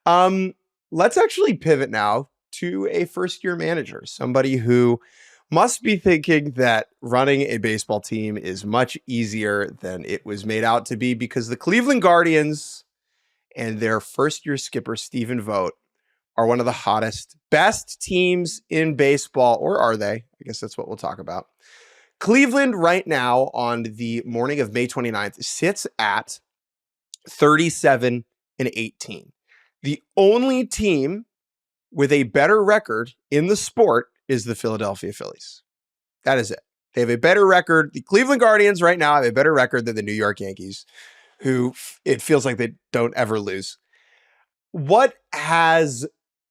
Let's actually pivot now to a first-year manager, somebody who must be thinking that running a baseball team is much easier than it was made out to be, because the Cleveland Guardians and their first-year skipper, Stephen Vogt, are one of the hottest, best teams in baseball, or are they? I guess that's what we'll talk about. Cleveland right now on the morning of May 29th sits at 37-18. The only team with a better record in the sport is the Philadelphia Phillies. That is it. They have a better record. The Cleveland Guardians right now have a better record than the New York Yankees, who it feels like they don't ever lose. What has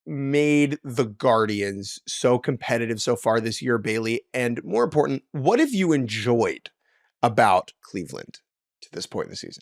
made the Guardians so competitive so far this year, Bailey? And more important, what have you enjoyed about Cleveland to this point in the season?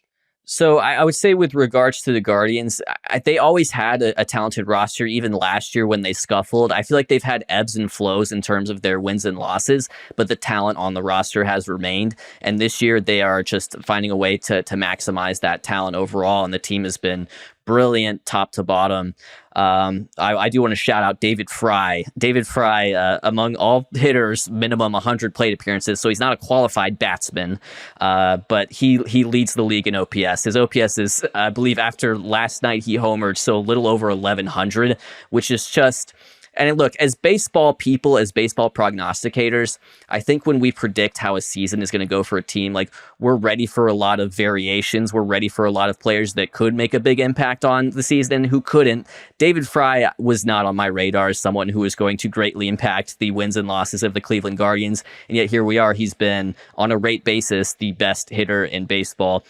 So I would say with regards to the Guardians, they always had a talented roster, even last year when they scuffled. I feel like they've had ebbs and flows in terms of their wins and losses, but the talent on the roster has remained. And this year they are just finding a way to maximize that talent overall. And the team has been brilliant top to bottom. I do want to shout out David Fry. David Fry, among all hitters, minimum 100 plate appearances. So he's not a qualified batsman, but he leads the league in OPS. His OPS is, I believe, after last night he homered, so a little over 1,100, which is just... And look, as baseball people, as baseball prognosticators, I think when we predict how a season is going to go for a team, like, we're ready for a lot of variations. We're ready for a lot of players that could make a big impact on the season and who couldn't. David Fry was not on my radar as someone who is going to greatly impact the wins and losses of the Cleveland Guardians. And yet here we are. He's been, on a rate basis, the best hitter in baseball.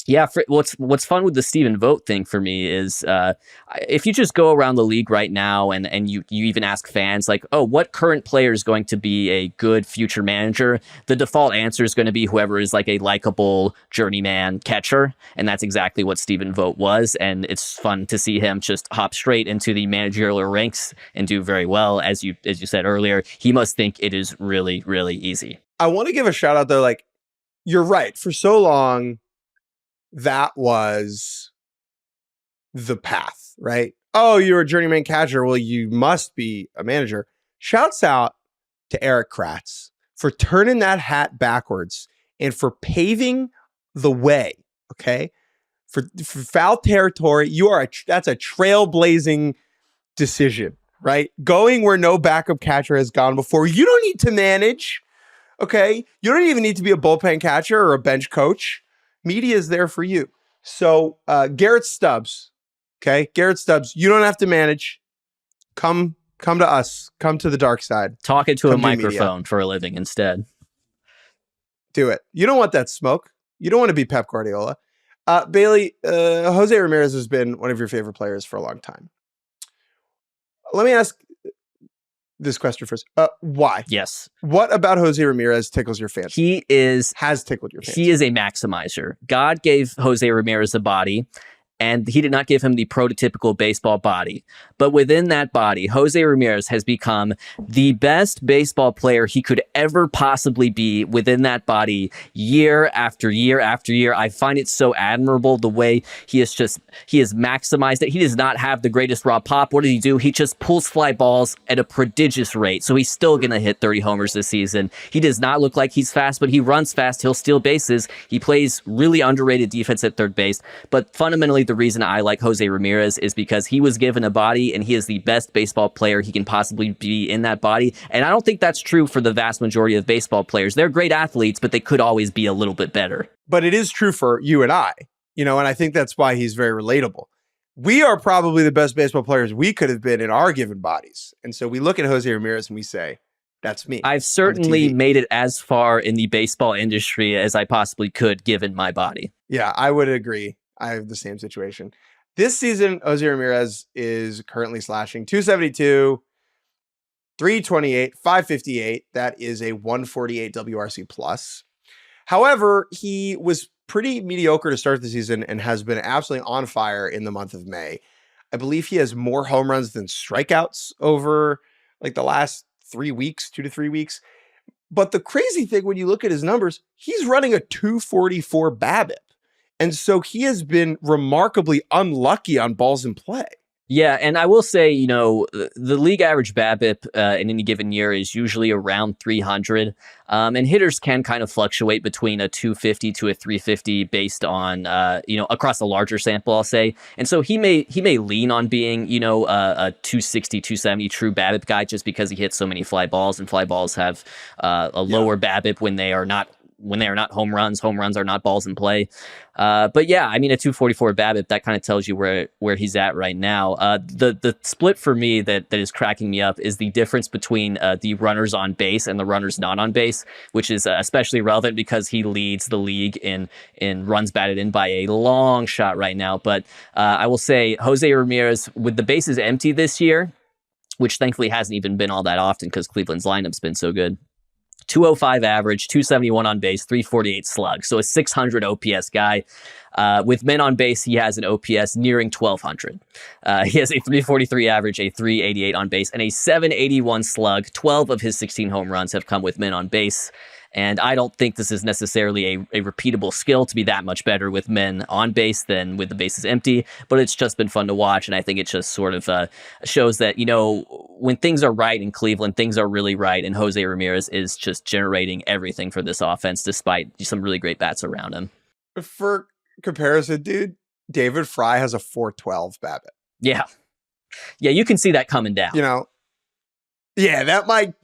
Yeah, what's fun with the Stephen Vogt thing for me is if you just go around the league right now and you even ask fans like, oh, what current player is going to be a good future manager? The default answer is going to be whoever is like a likable journeyman catcher, and that's exactly what Stephen Vogt was. And it's fun to see him just hop straight into the managerial ranks and do very well. As you said earlier, he must think it is really, really easy. I want to give a shout out though. Like, you're right. For so long, that was the path, right? Oh, you're a journeyman catcher. Well, you must be a manager. Shouts out to Eric Kratz for turning that hat backwards and for paving the way, okay? For foul territory, that's a trailblazing decision, right? Going where no backup catcher has gone before. You don't need to manage, okay? You don't even need to be a bullpen catcher or a bench coach. Media is there for you. So Garrett Stubbs, okay? Garrett Stubbs, you don't have to manage. Come to us. Come to the dark side. Talking to a microphone for a living instead. Do it. You don't want that smoke. You don't want to be Pep Guardiola. Bailey, Jose Ramirez has been one of your favorite players for a long time. Let me ask this question first. Why? Yes. What about Jose Ramirez tickles your fancy? Has tickled your fancy. He is a maximizer. God gave Jose Ramirez a body, and he did not give him the prototypical baseball body. But within that body, Jose Ramirez has become the best baseball player he could ever possibly be within that body year after year after year. I find it so admirable the way he has maximized it. He does not have the greatest raw pop. What does he do? He just pulls fly balls at a prodigious rate. So he's still going to hit 30 homers this season. He does not look like he's fast, but he runs fast. He'll steal bases. He plays really underrated defense at third base. But fundamentally, the reason I like Jose Ramirez is because he was given a body and he is the best baseball player he can possibly be in that body. And I don't think that's true for the vast majority of baseball players. They're great athletes, but they could always be a little bit better. But it is true for you and I, and I think that's why he's very relatable. We are probably the best baseball players we could have been in our given bodies. And so we look at Jose Ramirez and we say, that's me. I've certainly made it as far in the baseball industry as I possibly could given my body. Yeah, I would agree. I have the same situation. This season, Jose Ramirez is currently slashing 272, 328, 558. That is a 148 WRC plus. However, he was pretty mediocre to start the season and has been absolutely on fire in the month of May. I believe he has more home runs than strikeouts over like the last 3 weeks, 2 to 3 weeks. But the crazy thing, when you look at his numbers, he's running a 244 BABIP. And so he has been remarkably unlucky on balls in play. Yeah, and I will say, the league average BABIP in any given year is usually around 300, and hitters can kind of fluctuate between a 250 to a 350 based on, across a larger sample, I'll say. And so he may lean on being, a 260, 270 true BABIP guy just because he hits so many fly balls, and fly balls have a lower BABIP when they are not home runs. Home runs are not balls in play. But yeah, I mean, a 244 BABIP, that kind of tells you where he's at right now. The split for me that is cracking me up is the difference between the runners on base and the runners not on base, which is especially relevant because he leads the league in runs batted in by a long shot right now. But I will say Jose Ramirez, with the bases empty this year, which thankfully hasn't even been all that often because Cleveland's lineup's been so good. 205 average, 271 on base, 348 slug. So a 600 OPS guy. With men on base, he has an OPS nearing 1200. He has a 343 average, a 388 on base, and a 781 slug. 12 of his 16 home runs have come with men on base. And I don't think this is necessarily a repeatable skill to be that much better with men on base than with the bases empty, but it's just been fun to watch. And I think it just sort of shows that, when things are right in Cleveland, things are really right. And Jose Ramirez is just generating everything for this offense, despite some really great bats around him. For comparison, dude, David Fry has a 412 BABIP. Yeah. Yeah, you can see that coming down. Yeah, that might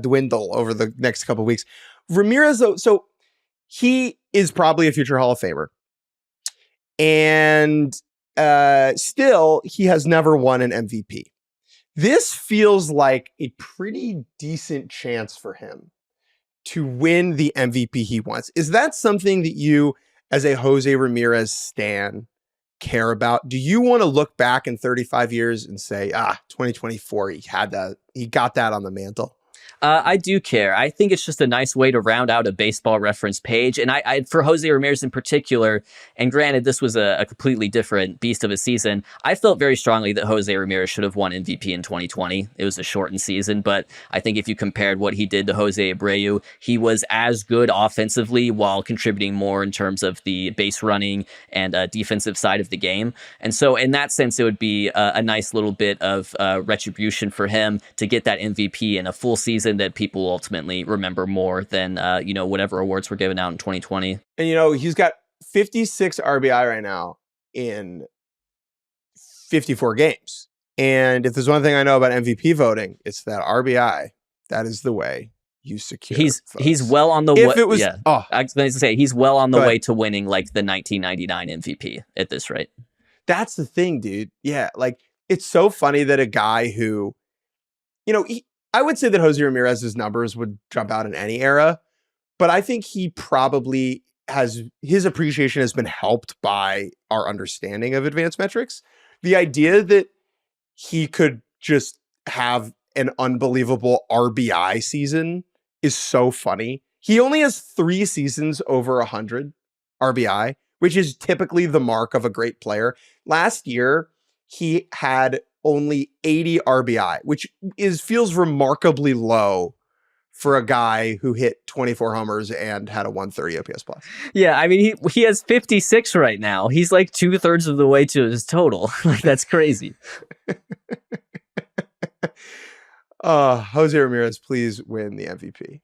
dwindle over the next couple of weeks. Ramirez, though, so he is probably a future Hall of Famer, and still he has never won an MVP. This feels like a pretty decent chance for him to win the MVP he wants. Is that something that you, as a Jose Ramirez stan, care about? Do you want to look back in 35 years and say, 2024, he got that on the mantle? I do care. I think it's just a nice way to round out a baseball reference page. And I for Jose Ramirez in particular, and granted, this was a completely different beast of a season, I felt very strongly that Jose Ramirez should have won MVP in 2020. It was a shortened season, but I think if you compared what he did to Jose Abreu, he was as good offensively while contributing more in terms of the base running and defensive side of the game. And so in that sense, it would be a nice little bit of retribution for him to get that MVP in a full season that people ultimately remember more than whatever awards were given out in 2020. And he's got 56 RBI right now in 54 games. And if there's one thing I know about MVP voting, it's that RBI. That is the way you secure. He's well on the way. If it was, I was going to say he's well on the way to winning like the 1999 MVP at this rate. That's the thing, dude. Yeah, like it's so funny that a guy who, I would say that Jose Ramirez's numbers would jump out in any era, but I think he probably his appreciation has been helped by our understanding of advanced metrics. The idea that he could just have an unbelievable RBI season is so funny. He only has 3 seasons over 100 RBI, which is typically the mark of a great player. Last year, he had only 80 RBI, which feels remarkably low for a guy who hit 24 homers and had a 130 OPS plus. Yeah, I mean, he has 56 right now. He's like 2/3 of the way to his total. Like, that's crazy. Jose Ramirez, please win the MVP.